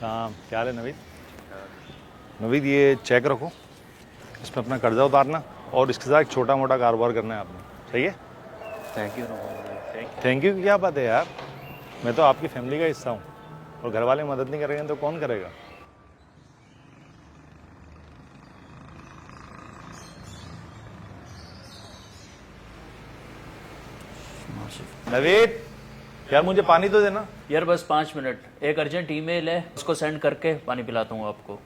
हाँ, क्या हाल है नवीद? नवीद ये चेक रखो, इसमें अपना कर्जा उतारना और इसके साथ एक छोटा मोटा कारोबार करना है आपने, सही है? थैंक यू नोमान भाई। थैंक यू की क्या बात है यार, मैं तो आपकी फैमिली का हिस्सा हूँ और घर वाले मदद नहीं करेंगे तो कौन करेगा? नवीद यार मुझे पानी तो देना। यार बस 5 मिनट, एक अर्जेंट ईमेल है, उसको सेंड करके पानी पिलाता हूँ आपको।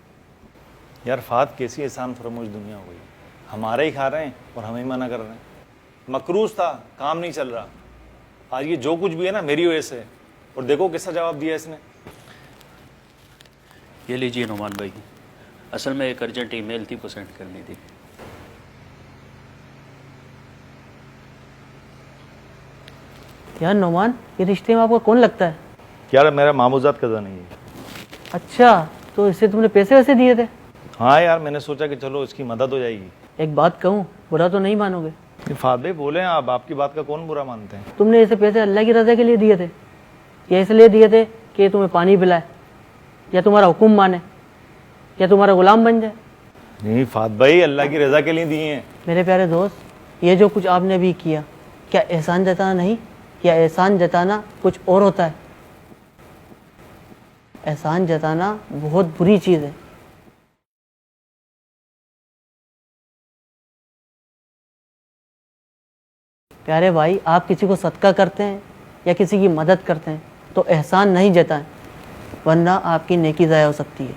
यार फात कैसी एहसान फरामोश दुनिया हो गई, हमारे ही खा रहे हैं और हमें ही मना कर रहे हैं। मकरूज था, काम नहीं चल रहा, आज ये जो कुछ भी है ना मेरी वजह से है। और देखो कैसा जवाब दिया इसने। ये लीजिए नोमान भाई, असल में एक अर्जेंट ईमेल थी, वो सेंड करनी थी। यार नोमान, ये रिश्ते में आपको कौन लगता है? यार मेरा मामूजात कज़ा नहीं है। अच्छा, तो इससे तुमने पैसे वैसे दिए थे? हाँ यार, मैंने सोचा कि चलो इसकी मदद हो जाएगी। एक बात कहूँ, बुरा तो नहीं मानोगे? फात भाई बोले आप, आपकी बात का कौन बुरा मानते हैं? तुमने इसे पैसे अल्लाह की रज़ा के लिए दिए थे या इसलिए दिए थे कि तुम्हें पानी पिलाए या तुम्हारा हुक्म माने या तुम्हारा गुलाम बन जाए? नहीं फात भाई, अल्लाह की रजा के लिए दिए हैं। मेरे प्यारे दोस्त, ये जो कुछ आपने अभी किया, क्या एहसान जताना नहीं? या एहसान जताना कुछ और होता है? एहसान जताना बहुत बुरी चीज़ है। प्यारे भाई, आप किसी को सदका करते हैं या किसी की मदद करते हैं तो एहसान नहीं जताएं, वरना आपकी नेकी ज़ाया हो सकती है।